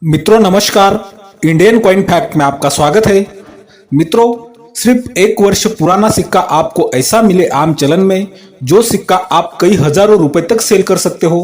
मित्रों नमस्कार। Indian coin fact में आपका स्वागत है। मित्रों, सिर्फ एक वर्ष पुराना सिक्का आपको ऐसा मिले आम चलन में जो सिक्का आप कई हजारों रुपए तक सेल कर सकते हो।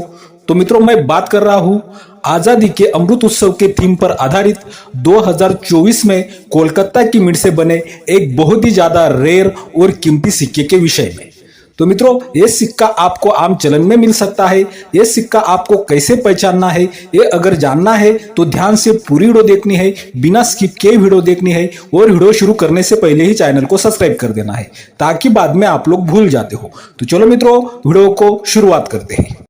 तो मित्रों, मैं बात कर रहा हूं आजादी के अमृत उत्सव के थीम पर आधारित 2024 में कोलकाता की मिंट से बने एक बहुत ही ज्यादा रेयर और कीमती सिक्के के विषय में। तो मित्रों, ये सिक्का आपको आम चलन में मिल सकता है। ये सिक्का आपको कैसे पहचानना है, ये अगर जानना है तो ध्यान से पूरी वीडियो देखनी है, बिना स्किप किए वीडियो देखनी है और वीडियो शुरू करने से पहले ही चैनल को सब्सक्राइब कर देना है ताकि बाद में आप लोग भूल जाते हो। तो चलो मित्रों, वीडियो को शुरुआत करते हैं।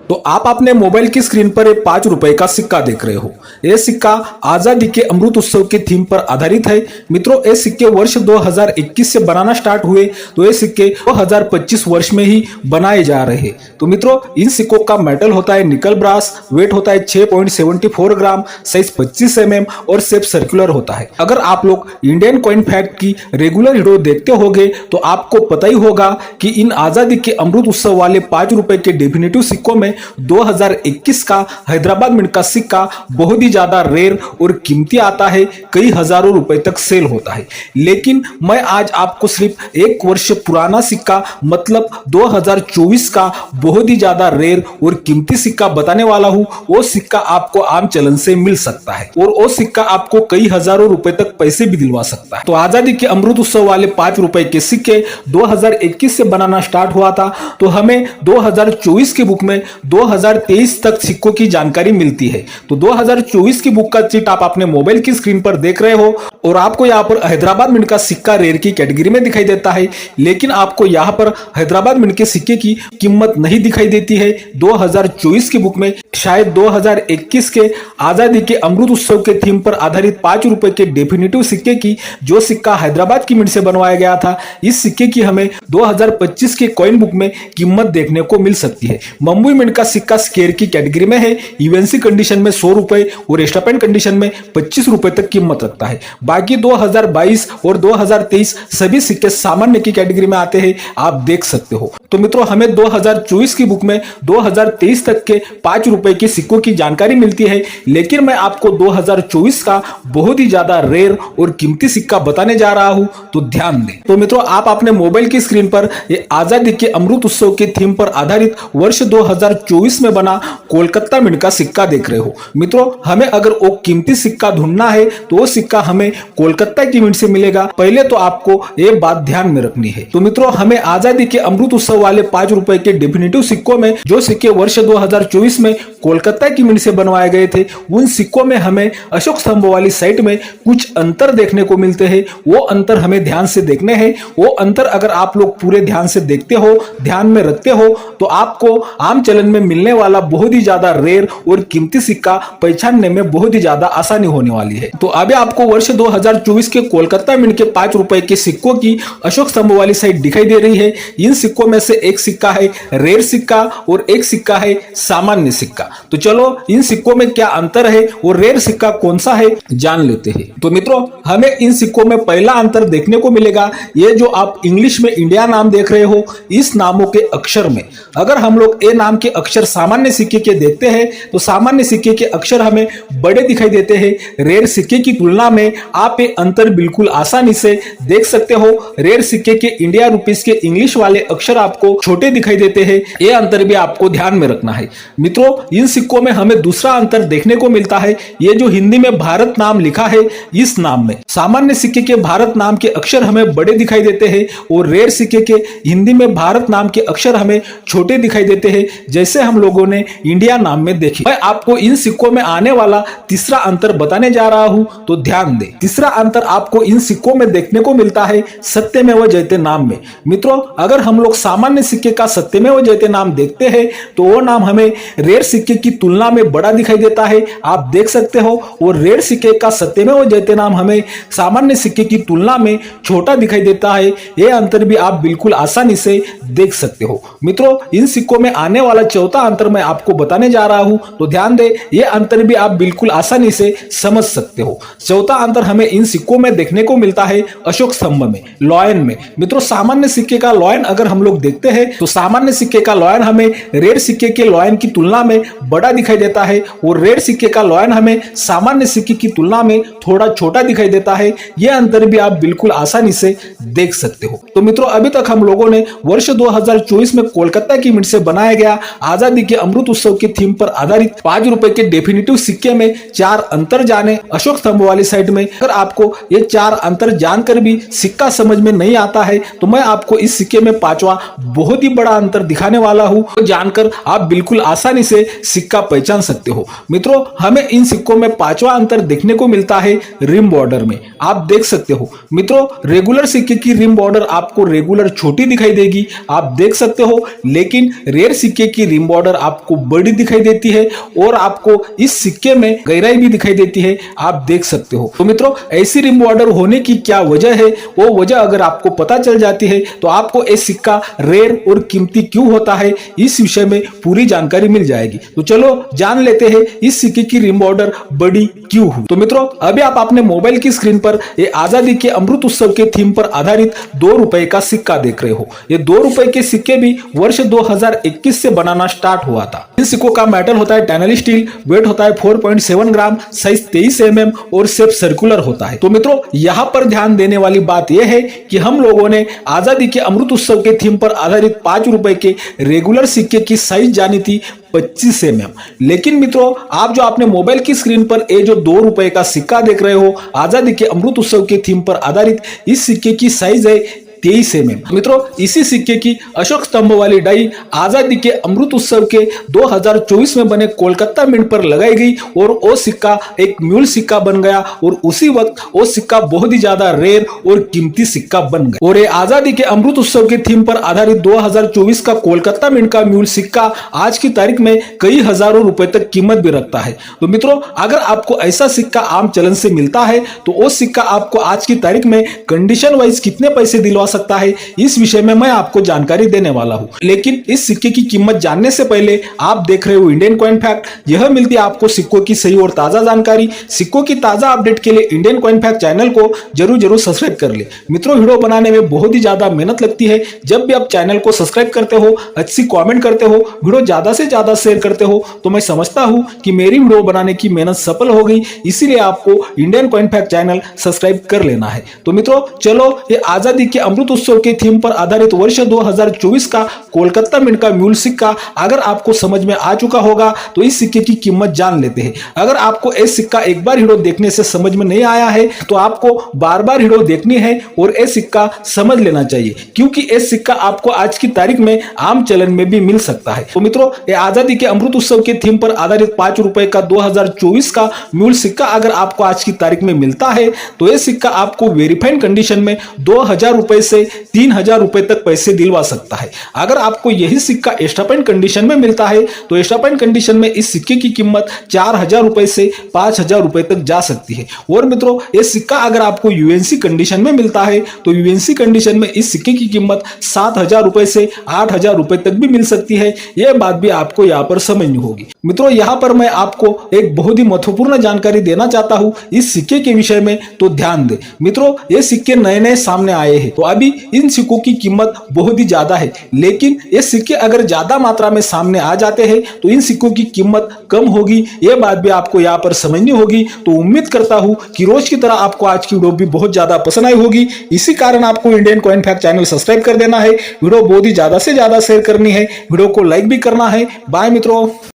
तो आप अपने मोबाइल की स्क्रीन पर एक 5 रुपए का सिक्का देख रहे हो। यह सिक्का आजादी के अमृत उत्सव के थीम पर आधारित है। मित्रों, ये सिक्के वर्ष 2021 से बनाना स्टार्ट हुए तो ये सिक्के 2025 वर्ष में ही बनाए जा रहे हैं। तो मित्रों, इन सिक्कों का मेटल होता है निकल ब्रास, वेट होता है 6.74 ग्राम, साइज 25 mm और शेप सर्कुलर होता है। अगर आप लोग इंडियन कॉइन फैक्ट की रेगुलर वीडियो देखते होंगे तो आपको पता ही होगा कि इन आजादी के अमृत उत्सव वाले 5 रुपए के डेफिनेटिव सिक्कों में 2021 का हैदराबाद मिंट का सिक्का बहुत ही ज्यादा रेयर और कीमती आता है, कई हजारों रुपए तक सेल होता है। लेकिन मैं आज आपको सिर्फ एक वर्ष पुराना सिक्का मतलब 2024 का बहुत ही ज्यादा रेयर और कीमती सिक्का बताने वाला हूं। वो सिक्का आपको आम चलन से मिल सकता है और वो सिक्का आपको कई हजारों रुपए तक पैसे भी दिलवा सकता है। तो आजादी के अमृत उत्सव वाले 5 रुपए के सिक्के 2021 से बनाना स्टार्ट हुआ था, तो हमें 2024 की बुक में 2023 तक सिक्कों की जानकारी मिलती है। तो 2024 की बुक का चिट आप अपने मोबाइल की स्क्रीन पर देख रहे हो और आपको यहाँ पर हैदराबाद मिंट का सिक्का रेयर की कैटेगरी में दिखाई देता है, लेकिन आपको यहाँ पर हैदराबाद मिंट के सिक्के की कीमत नहीं दिखाई देती है। 2024 की बुक में शायद 2021 के आजादी के अमृत उत्सव के थीम पर आधारित 5 रुपए के डेफिनेटिव सिक्के की, जो सिक्का हैदराबाद की मिंट से बनवाया गया था, इस सिक्के की हमें 2025 के कॉइन बुक में कीमत देखने को मिल सकती है। मुंबई मिंट का सिक्का स्केयर की कैटेगरी में है। इवेंसी कंडीशन में 100 रुपए और स्टैंड कंडीशन में 25 रुपए तक कीमत रखता है। बाकी 2022 और 2023 सभी सिक्के सामान्य की कैटेगरी में आते हैं, आप देख सकते हो। तो मित्रों, हमें 2024 की बुक में 2023 तक के 5 रुपए के सिक्कों की जानकारी मिलती है, लेकिन मैं आपको 2024 का बहुत ही ज्यादा रेयर और कीमती सिक्का बताने जा रहा हूं, तो ध्यान दें। तो मित्रों, आप अपने मोबाइल की स्क्रीन पर ये आजादी के अमृत उत्सव के थीम पर आधारित वर्ष 2024 में बना कोलकाता मिंट का सिक्का देख रहे हो। मित्रों, हमें अगर वो कीमती सिक्का ढूंढना है तो वो सिक्का हमें कोलकाता की मिंट से मिलेगा। पहले तो आपको ये बात ध्यान में रखनी है। तो मित्रों, हमें आजादी के अमृत उत्सव वाले 5 रुपए के डेफिनेटिव सिक्कों में जो सिक्के वर्ष 2024 में कोलकाता की मिंट से बनवाए गए थे, उन सिक्कों में हमें अशोक स्तंभ वाली साइट में कुछ अंतर देखने को मिलते हैं। वो अंतर हमें ध्यान से देखने हैं। वो अंतर अगर आप लोग पूरे ध्यान से देखते हो, ध्यान में रखते हो, तो आपको आम चलन में मिलने वाला बहुत ही ज्यादा रेयर और कीमती सिक्का पहचानने में बहुत ही ज्यादा आसानी होने वाली है। तो अभी आपको वर्ष 2024 के कोलकाता मिंट के 5 रुपए के सिक्कों की अशोक स्तंभ वाली साइट दिखाई दे रही है। इन सिक्कों में से एक सिक्का है रेयर सिक्का और एक सिक्का है सामान्य सिक्का। तो चलो, इन सिक्कों में क्या अंतर है और रेयर सिक्का कौन सा है जान लेते हैं। तो मित्रों, हमें इन सिक्कों में पहला अंतर देखने को मिलेगा, ये जो आप इंग्लिश में इंडिया नाम देख रहे हो, इस नामों के अक्षर में अगर हम लोग ए नाम के अक्षर सामान्य सिक्के के देखते हैं तो सामान्य सिक्के के अक्षर हमें बड़े दिखाई देते हैं। रेयर सिक्के की तुलना में आप ये अंतर बिल्कुल आसानी से देख सकते हो। रेयर सिक्के के इंडिया रुपीस के इंग्लिश वाले अक्षर आपको छोटे दिखाई देते हैं। ये अंतर भी आपको ध्यान में रखना है। मित्रों, इन सिक्कों में हमें दूसरा अंतर देखने को मिलता है। ये जो हिंदी में भारत नाम लिखा है, इस नाम में सामान्य सिक्के के भारत नाम के अक्षर हमें बड़े दिखाई देते हैं और रेयर सिक्के के हिंदी में भारत नाम के अक्षर हमें छोटे दिखाई देते हैं, जैसे हम लोगों ने इंडिया नाम में देखे। मैं आपको इन सिक्कों में आने वाला तीसरा अंतर बताने जा रहा हूं, तो ध्यान दें। तीसरा अंतर आपको इन सिक्कों में देखने को मिलता है सत्यमेव जयते नाम में। मित्रों, अगर हम लोग सामान्य सिक्के का सत्यमेव जयते नाम देखते हैं तो वो नाम हमें रेयर सिक्के सिक्के की तुलना में बड़ा दिखाई देता है, आप देख सकते हो। और रेड सिक्के का सत्यमेव जयते नाम हमें सामान्य सिक्के की तुलना में छोटा दिखाई देता है। यह अंतर भी आप बिल्कुल आसानी से देख सकते हो। मित्रों, इन सिक्कों में आने वाला चौथा अंतर मैं आपको बताने जा रहा हूं, तो ध्यान दें, यह अंतर भी आप बिल्कुल आसानी से समझ सकते हो। चौथा अंतर हमें इन सिक्कों में देखने को मिलता है अशोक स्तंभ में, लॉयन में। मित्रों, सामान्य सिक्के का लॉयन अगर हम लोग देखते हैं तो सामान्य सिक्के का लॉयन हमें रेड सिक्के के लॉयन की तुलना में बड़ा दिखाई देता है और रेड सिक्के का लॉयन हमें सामान्य सिक्के की तुलना में थोड़ा छोटा दिखाई देता है। यह अंतर भी आप बिल्कुल आसानी से देख सकते हो। तो मित्रों, अभी तक हम लोगों ने वर्ष 2024 में कोलकाता की मिंट से बनाया गया आजादी के अमृत उत्सव की थीम पर आधारित 5 रुपए के डेफिनेटिव सिक्के में 4 अंतर जाने अशोक स्तंभ वाली साइड में। अगर आपको ये 4 अंतर जानकर भी सिक्का समझ में नहीं आता है तो मैं आपको इस सिक्के में 5वां बहुत ही बड़ा अंतर दिखाने वाला हूं, तो जानकर आप बिल्कुल आसानी से सिक्का पहचान सकते हो। मित्रों, हमें इन सिक्कों में 5वां अंतर देखने को मिलता है रिम बॉर्डर में। आप देख सकते हो मित्रों, रेगुलर सिक्के की रिम बॉर्डर आपको रेगुलर छोटी दिखाई देगी, आप देख सकते हो, लेकिन रेयर सिक्के की रिम बॉर्डर आपको बड़ी दिखाई देती है और आपको इस सिक्के में गहराई भी दिखाई देती है, आप देख सकते हो। तो मित्रों, ऐसी रिम बॉर्डर होने की क्या वजह है, वो वजह अगर आपको पता चल जाती है तो आपको ये सिक्का रेयर और कीमती क्यों होता है, इस विषय में पूरी जानकारी मिल जाएगी। तो चलो जान लेते हैं इस सिक्के की रिम बॉर्डर बड़ी क्यों हुई। तो मित्रों, अभी आप अपने मोबाइल की स्क्रीन पर ये आजादी के अमृत उत्सव के थीम पर आधारित 2 रुपए का सिक्का देख रहे हो। ये 2 रुपए के सिक्के भी वर्ष 2021 से बनाना स्टार्ट हुआ था। इन सिक्कों का मेटल होता है टैनल स्टील, वेट होता है 4.7 ग्राम, साइज 23 mm और शेप सर्कुलर होता है। तो मित्रों, यहाँ पर ध्यान देने वाली बात यह है कि हम लोगों ने आजादी के अमृत उत्सव के थीम पर आधारित 5 रुपए के रेगुलर सिक्के की साइज जानी थी 25 mm। लेकिन मित्रों, आप जो अपने मोबाइल की स्क्रीन पर ये जो 2 रुपए का सिक्का देख रहे हो आजादी के अमृत उत्सव के थीम पर आधारित, इस सिक्के की साइज है 23 mm। मित्रों, इसी सिक्के की अशोक स्तंभ वाली डाई आजादी के अमृत उत्सव के 2024 में बने कोलकाता मिंट पर लगाई गई और वो सिक्का एक म्यूल सिक्का बन गया और उसी वक्त वो सिक्का बहुत ही ज्यादा रेयर और कीमती सिक्का बन गया। और ये आजादी के अमृत उत्सव के थीम पर आधारित 2024 का कोलकाता मिंट का म्यूल सिक्का आज की तारीख में कई हजारों रुपए तक कीमत भी रखता है। तो मित्रों, अगर आपको ऐसा सिक्का आम चलन से मिलता है तो वो सिक्का आपको आज की तारीख में कंडीशन वाइज कितने पैसे दिलवा सकता है, इस विषय में मैं आपको जानकारी देने वाला हूं। लेकिन इस सिक्के की कीमत जानने से पहले आप देख रहे हो इंडियन कॉइन फैक्ट। यह मिलती है आपको सिक्कों की सही और ताजा जानकारी। सिक्कों की ताजा अपडेट के लिए इंडियन कॉइन फैक्ट चैनल को जरूर सब्सक्राइब कर ले। मित्रों, वीडियो बनाने में बहुत ही ज्यादा मेहनत लगती है। जब भी आप चैनल को सब्सक्राइब करते हो, अच्छी कॉमेंट करते हो, वीडियो ज्यादा से ज्यादा शेयर करते हो, तो मैं समझता हूं कि मेरी वीडियो बनाने की मेहनत सफल हो गई। इसीलिए आपको Indian coin fact channel subscribe कर लेना है। तो मित्रों, चलो ये आजादी के अमृत उत्सव के थीम पर आधारित वर्ष 2024 का कोलकाता मिंट का म्यूल सिक्का अगर आपको समझ में आ चुका होगा तो इस सिक्के की कीमत जान लेते हैं। अगर आपको ये सिक्का एक बार हीरो देखने से समझ में नहीं आया है तो आपको बार बार हीरो देखनी है और ये सिक्का समझ लेना चाहिए, क्योंकि ये सिक्का आपको आज की तारीख में आम चलन में भी मिल सकता है। तो मित्रों, ये आजादी के अमृत उत्सव के थीम पर आधारित 5 रुपए का 2024 का म्यूल सिक्का अगर आपको आज की तारीख में मिलता है तो यह सिक्का आपको वेरीफाइड कंडीशन में 2000 रुपए से 3000 रुपए तक पैसे दिलवा सकता है। अगर आपको यही सिक्का एक्स्ट्रा कंडीशन में मिलता है तो एक्स्ट्रा कंडीशन में इस सिक्के की कीमत 4000 रुपए से 5000 रुपए तक जा सकती है। और मित्रों, यह सिक्का अगर आपको यूएनसी कंडीशन में मिलता है तो यूएनसी कंडीशन में इस सिक्के की कीमत 7000 रुपए से 8000 रुपए तक भी मिल सकती है। यह बात भी आपको यहाँ पर समझनी होगी। मित्रों, यहाँ पर मैं आपको एक बहुत ही महत्वपूर्ण जानकारी देना चाहता हूँ इस सिक्के के विषय में, तो ध्यान दे। मित्रों, ये सिक्के नए सामने आए हैं तो अभी इन सिक्कों की कीमत बहुत ही ज्यादा है, लेकिन ये सिक्के अगर ज्यादा मात्रा में सामने आ जाते हैं तो इन सिक्कों की कीमत कम होगी। ये बात भी आपको यहाँ पर समझनी होगी। तो उम्मीद करता हूँ कि रोज की तरह आपको आज की वीडियो भी बहुत ज्यादा पसंद आई होगी। इसी कारण आपको Indian coin fact channel subscribe कर देना है, वीडियो बहुत ही ज्यादा से ज्यादा शेयर करनी है, वीडियो को लाइक भी करना है। बाय मित्रों।